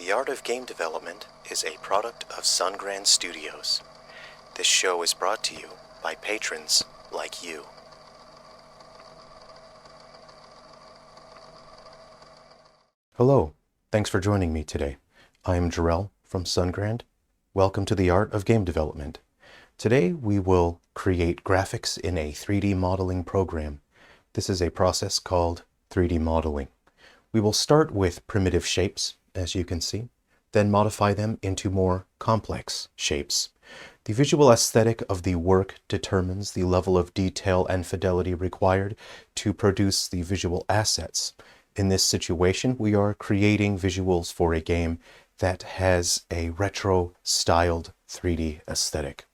The Art of Game Development is a product of Sungrand Studios. This show is brought to you by patrons like you. Hello, thanks for joining me today. I am Jerrel from Sungrand. Welcome to the Art of Game Development. Today we will create graphics in a 3D modeling program. This is a process called 3D modeling. We will start with primitive shapes, as you can see, then modify them into more complex shapes. The visual aesthetic of the work determines the level of detail and fidelity required to produce the visual assets. In this situation, we are creating visuals for a game that has a retro-styled 3D aesthetic.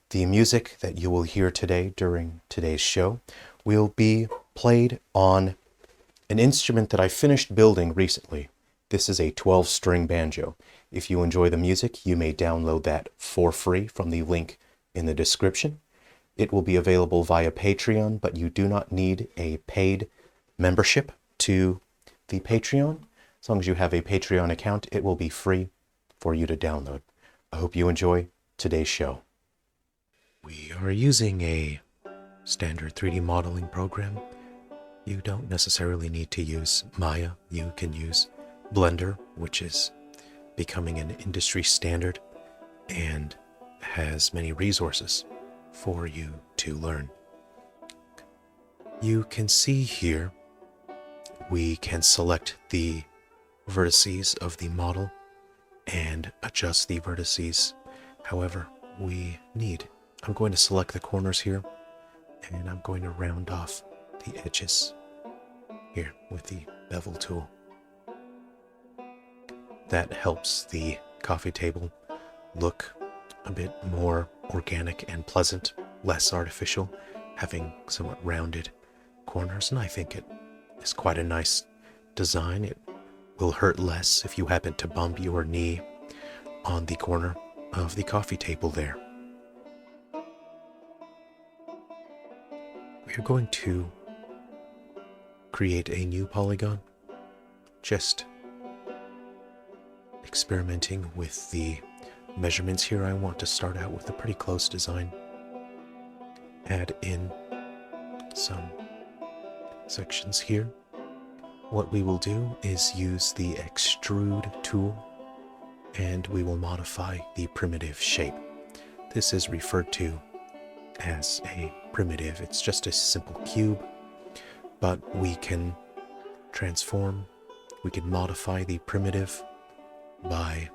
The music that you will hear today during today's show will be played on an instrument that I finished building recently. This is a 12-string banjo. If you enjoy the music, you may download that for free from the link in the description. It will be available via Patreon, but you do not need a paid membership to the Patreon. As long as you have a Patreon account, it will be free for you to download. I hope you enjoy today's show. We are using a standard 3D modeling program. You don't necessarily need to use Maya. You can use Blender, which is becoming an industry standard and has many resources for you to learn. You can see here we can select the vertices of the model and adjust the vertices however we need. I'm going to select the corners here and I'm going to round off the edges here with the bevel tool. That helps the coffee table look a bit more organic and pleasant, less artificial, having somewhat rounded corners, and I think it is quite a nice design. It will hurt less if you happen to bump your knee on the corner of the coffee table there. We are going to create a new polygon, just experimenting with the measurements here. I want to start out with a pretty close design. Add in some sections here. What we will do is use the extrude tool and we will modify the primitive shape. This is referred to as a primitive. It's just a simple cube, but we can transform, we can modify the primitive by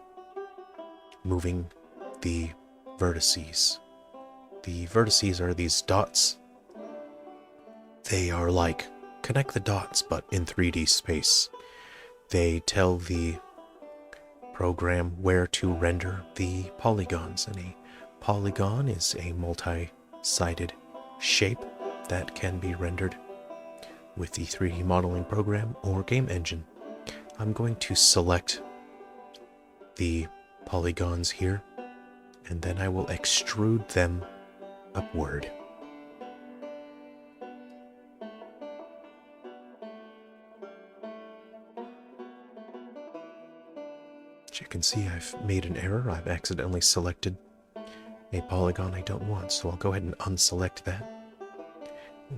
moving the vertices. The vertices are these dots. They are like connect the dots, but in 3D space. They tell the program where to render the polygons, and a polygon is a multi-sided shape that can be rendered with the 3D modeling program or game engine. I'm going to select the polygons here, and then I will extrude them upward. As you can see, I've made an error. I've accidentally selected a polygon I don't want, so I'll go ahead and unselect that.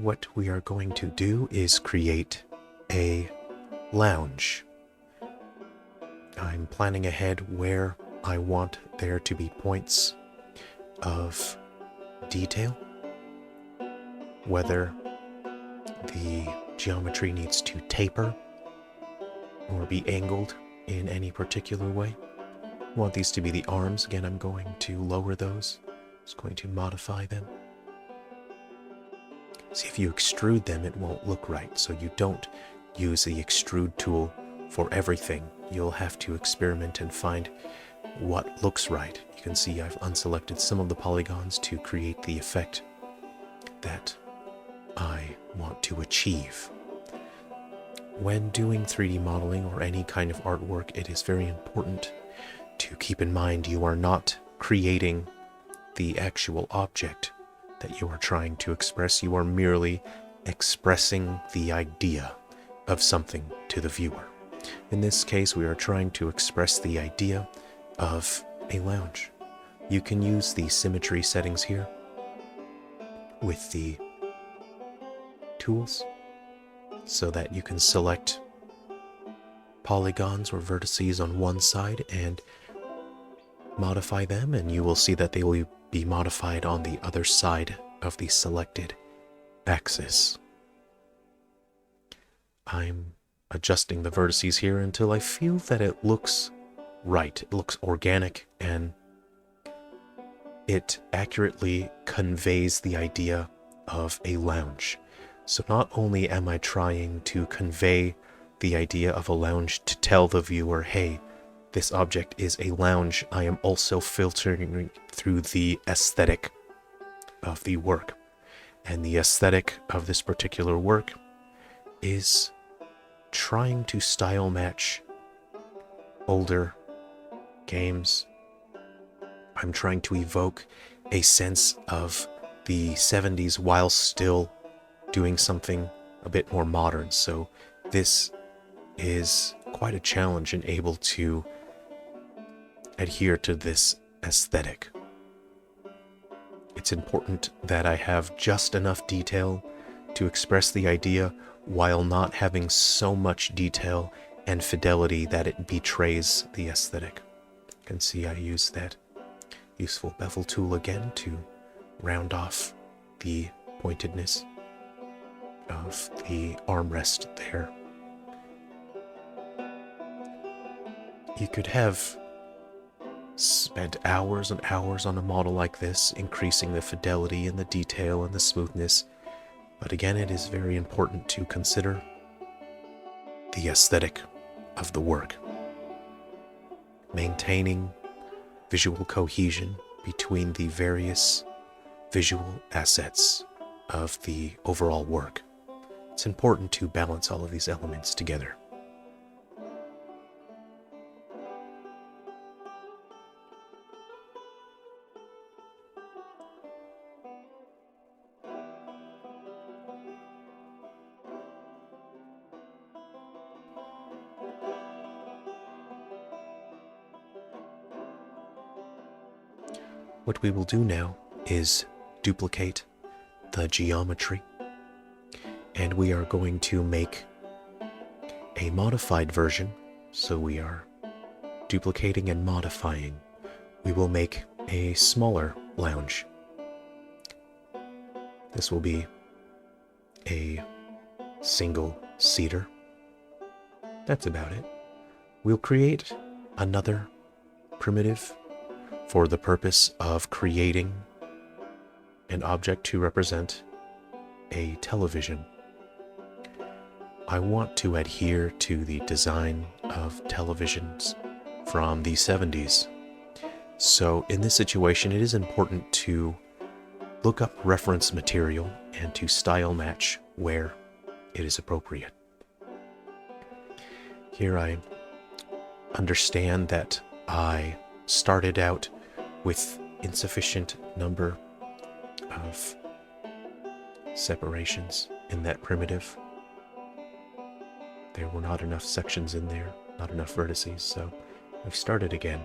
What we are going to do is create a lounge. I'm planning ahead where I want there to be points of detail, whether the geometry needs to taper or be angled in any particular way. I want these to be the arms. Again, I'm going to lower those. Just going to modify them. See, if you extrude them, it won't look right, so you don't use the extrude tool for everything. You'll have to experiment and find what looks right. You can see I've unselected some of the polygons to create the effect that I want to achieve. When doing 3D modeling or any kind of artwork, it is very important to keep in mind you are not creating the actual object that you are trying to express. You are merely expressing the idea of something to the viewer. In this case, we are trying to express the idea of a lounge. You can use the symmetry settings here with the tools so that you can select polygons or vertices on one side and modify them, and you will see that they will be modified on the other side of the selected axis. I'm adjusting the vertices here until I feel that it looks right. It looks organic and it accurately conveys the idea of a lounge. So not only am I trying to convey the idea of a lounge to tell the viewer, hey, this object is a lounge, I am also filtering through the aesthetic of the work. And the aesthetic of this particular work is trying to style match older games. I'm trying to evoke a sense of the 70s while still doing something a bit more modern. So this is quite a challenge and able to adhere to this aesthetic. It's important that I have just enough detail to express the idea while not having so much detail and fidelity that it betrays the aesthetic. You can see I use that useful bevel tool again to round off the pointedness of the armrest there. You could have spent hours and hours on a model like this, increasing the fidelity and the detail and the smoothness, but again, it is very important to consider the aesthetic of the work. Maintaining visual cohesion between the various visual assets of the overall work. It's important to balance all of these elements together. What we will do now is duplicate the geometry, and we are going to make a modified version. So we are duplicating and modifying. We will make a smaller lounge. This will be a single seater. That's about it. We'll create another primitive for the purpose of creating an object to represent a television. I want to adhere to the design of televisions from the 70s. So in this situation, it is important to look up reference material and to style match where it is appropriate. Here I understand that I started out with insufficient number of separations in that primitive. There were not enough sections in there, not enough vertices, so I've started again.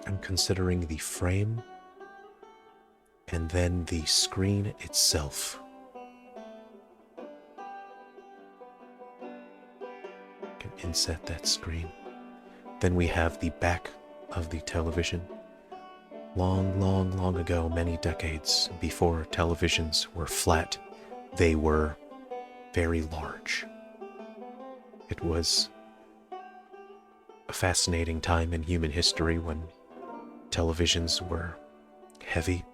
I'm considering the frame and then the screen itself. Inset that screen. Then we have the back of the television. Long ago, many decades before televisions were flat, they were very large. It was a fascinating time in human history when televisions were heavy.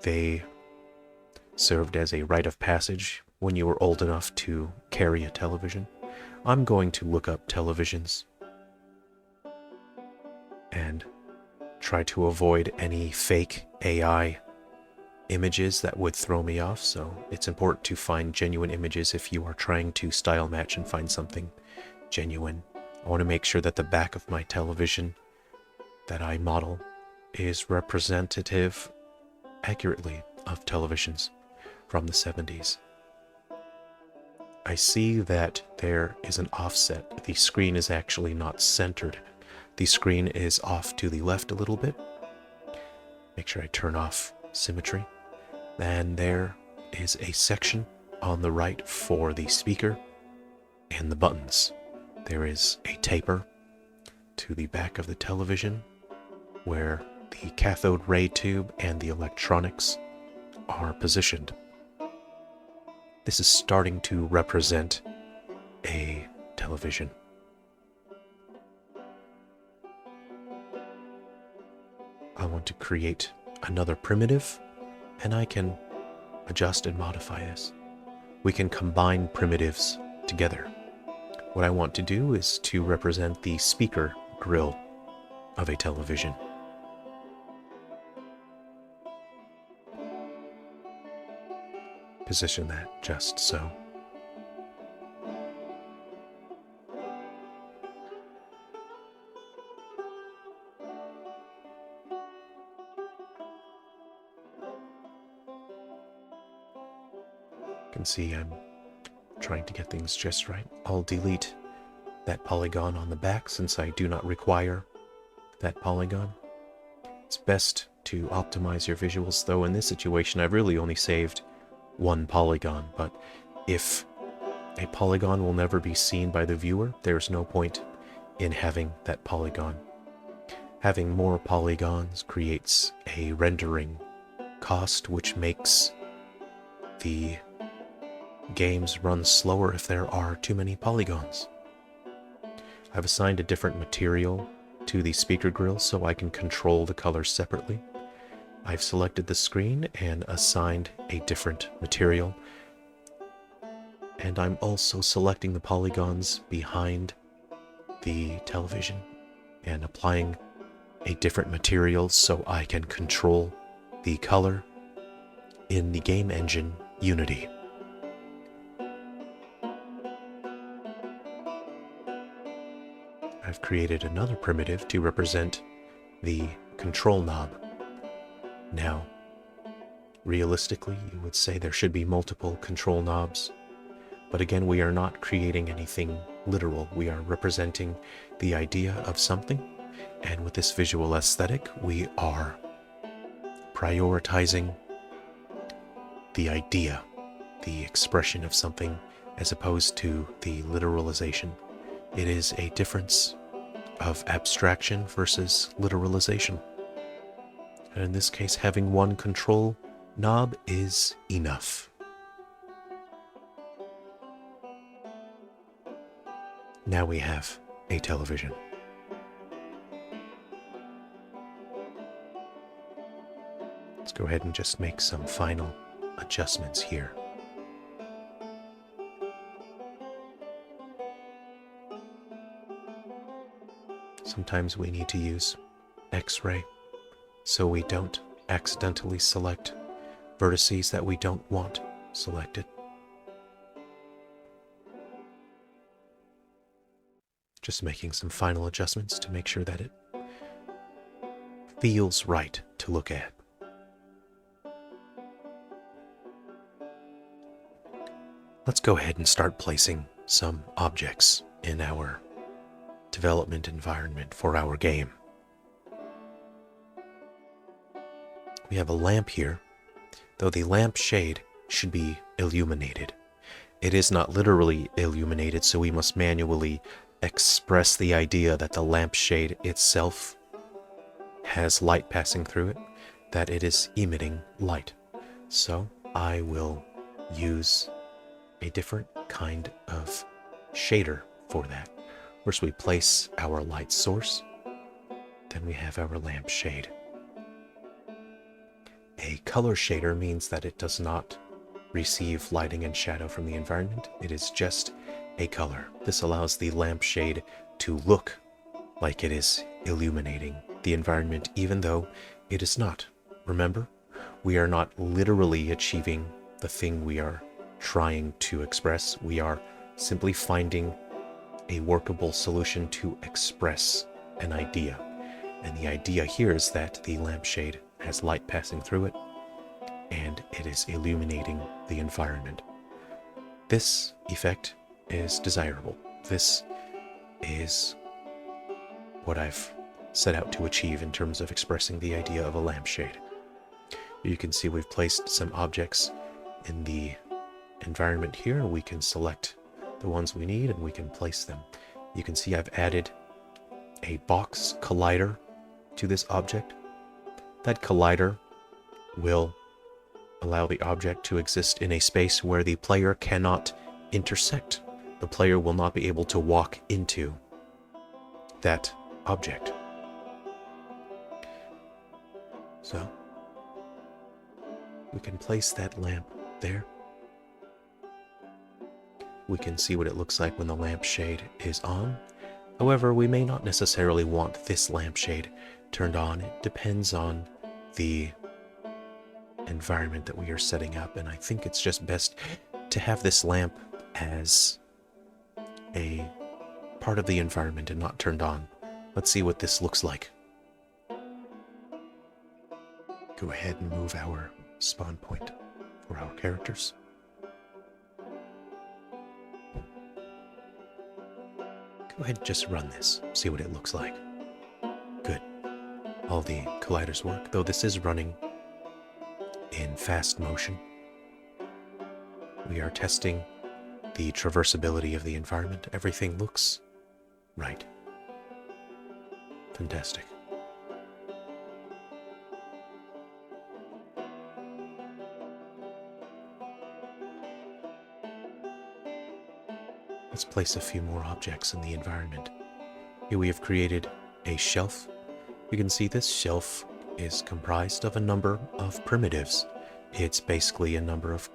They served as a rite of passage when you were old enough to carry a television. I'm going to look up televisions and try to avoid any fake AI images that would throw me off. So it's important to find genuine images if you are trying to style match and find something genuine. I want to make sure that the back of my television that I model is representative accurately of televisions from the 70s. I see that there is an offset. The screen is actually not centered. The screen is off to the left a little bit. Make sure I turn off symmetry. And there is a section on the right for the speaker and the buttons. There is a taper to the back of the television where the cathode ray tube and the electronics are positioned. This is starting to represent a television. I want to create another primitive, and I can adjust and modify this. We can combine primitives together. What I want to do is to represent the speaker grill of a television. Position that just so. You can see I'm trying to get things just right. I'll delete that polygon on the back since I do not require that polygon. It's best to optimize your visuals, though in this situation I've really only saved one polygon, but if a polygon will never be seen by the viewer, there's no point in having that polygon. Having more polygons creates a rendering cost, which makes the games run slower if there are too many polygons. I've assigned a different material to the speaker grill so I can control the colors separately. I've selected the screen and assigned a different material. And I'm also selecting the polygons behind the television and applying a different material so I can control the color in the game engine Unity. I've created another primitive to represent the control knob. Now, realistically, you would say there should be multiple control knobs, but again, we are not creating anything literal. We are representing the idea of something, and with this visual aesthetic, we are prioritizing the idea, the expression of something, as opposed to the literalization. It is a difference of abstraction versus literalization. And in this case, having one control knob is enough. Now we have a television. Let's go ahead and just make some final adjustments here. Sometimes we need to use X-ray so we don't accidentally select vertices that we don't want selected. Just making some final adjustments to make sure that it feels right to look at. Let's go ahead and start placing some objects in our development environment for our game. We have a lamp here, though the lamp shade should be illuminated. It is not literally illuminated, so we must manually express the idea that the lampshade itself has light passing through it, that it is emitting light. So I will use a different kind of shader for that. First we place our light source, then we have our lamp shade. A color shader means that it does not receive lighting and shadow from the environment. It is just a color. This allows the lampshade to look like it is illuminating the environment, even though it is not. Remember, we are not literally achieving the thing we are trying to express. We are simply finding a workable solution to express an idea. And the idea here is that the lampshade has light passing through it, and it is illuminating the environment. This effect is desirable. This is what I've set out to achieve in terms of expressing the idea of a lampshade. You can see we've placed some objects in the environment here. We can select the ones we need and we can place them. You can see I've added a box collider to this object. That collider will allow the object to exist in a space where the player cannot intersect. The player will not be able to walk into that object. So we can place that lamp there. We can see what it looks like when the lampshade is on. However, we may not necessarily want this lampshade turned on. It depends on the environment that we are setting up, and I think it's just best to have this lamp as a part of the environment and not turned on. Let's see what this looks like. Go ahead and move our spawn point for our characters. Go ahead and just run this, see what it looks like. Good. All the colliders work, though this is running in fast motion. We are testing the traversability of the environment. Everything looks right. Fantastic. Let's place a few more objects in the environment. Here we have created a shelf. You can see this shelf is comprised of a number of primitives. It's basically a number of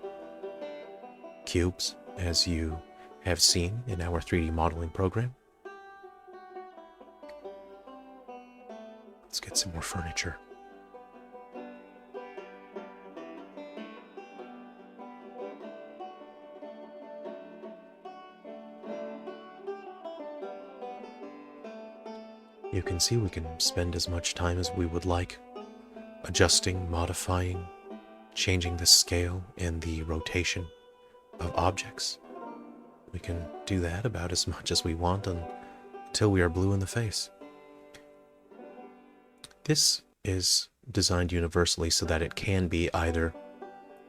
cubes, as you have seen in our 3D modeling program. Let's get some more furniture. You can see we can spend as much time as we would like adjusting, modifying, changing the scale and the rotation of objects. We can do that about as much as we want until we are blue in the face. This is designed universally so that it can be either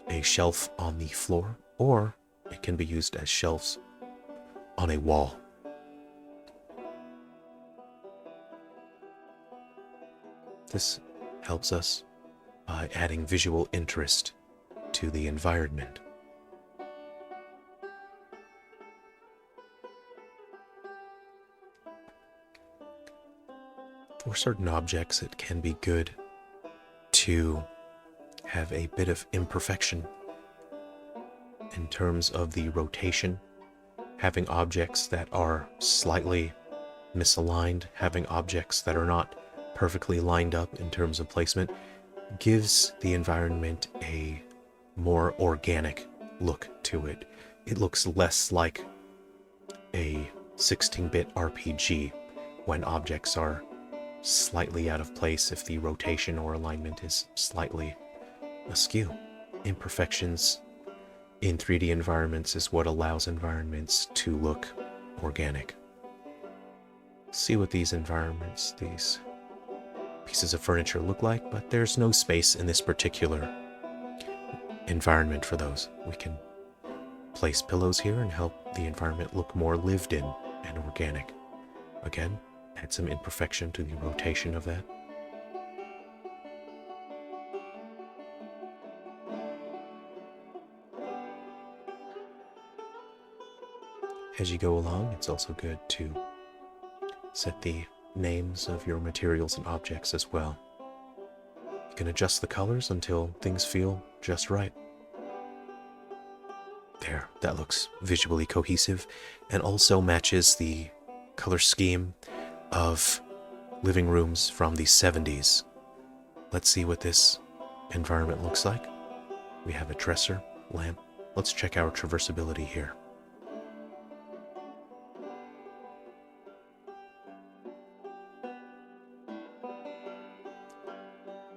a shelf on the floor or it can be used as shelves on a wall. This helps us by adding visual interest to the environment. For certain objects, it can be good to have a bit of imperfection in terms of the rotation. Having objects that are slightly misaligned, having objects that are not perfectly lined up in terms of placement, gives the environment a more organic look to it. It looks less like a 16-bit RPG when objects are slightly out of place if the rotation or alignment is slightly askew. Imperfections in 3D environments is what allows environments to look organic. See what these environments, these pieces of furniture look like, but there's no space in this particular environment for those. We can place pillows here and help the environment look more lived in and organic. Again, add some imperfection to the rotation of that. As you go along, it's also good to set the names of your materials and objects as well. You can adjust the colors until things feel just right. There, that looks visually cohesive and also matches the color scheme of living rooms from the 70s. Let's see what this environment looks like. We have a dresser, lamp. Let's check our traversability here.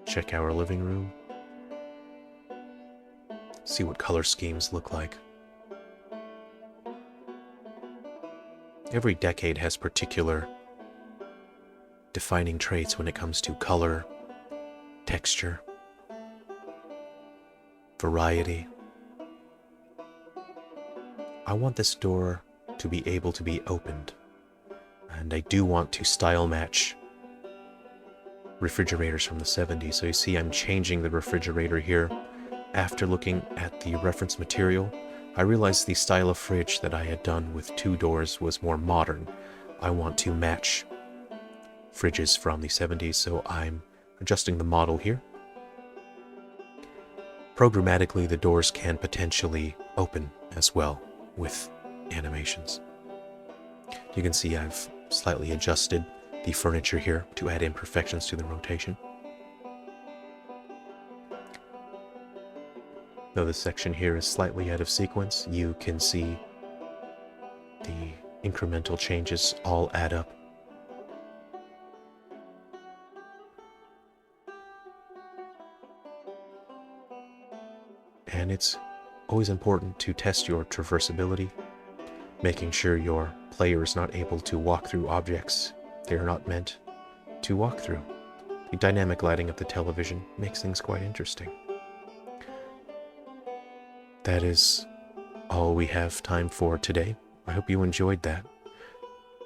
Check our living room. see what color schemes look like. Every decade has particular defining traits when it comes to color, texture, variety. I want this door to be able to be opened, and I do want to style match refrigerators from the 70s. So you see I'm changing the refrigerator here. After looking at the reference material, I realized the style of fridge that I had done with 2 doors was more modern. I want to match fridges from the 70s, so I'm adjusting the model here. Programmatically, the doors can potentially open as well with animations. You can see I've slightly adjusted the furniture here to add imperfections to the rotation. Though this section here is slightly out of sequence, you can see the incremental changes all add up. And it's always important to test your traversability, making sure your player is not able to walk through objects they are not meant to walk through. The dynamic lighting of the television makes things quite interesting. That is all we have time for today. I hope you enjoyed that.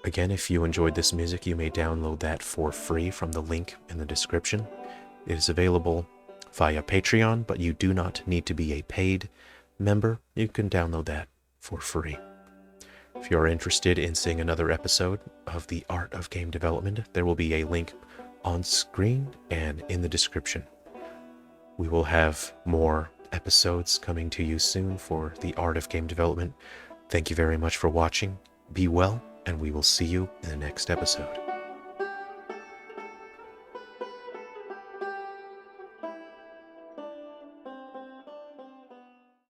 Again, if you enjoyed this music, you may download that for free from the link in the description. It is available via Patreon, but you do not need to be a paid member. You can download that for free. If you're interested in seeing another episode of The Art of Game Development, there will be a link on screen and in the description. We will have more episodes coming to you soon for The Art of Game Development. Thank you very much for watching. Be well, and we will see you in the next episode.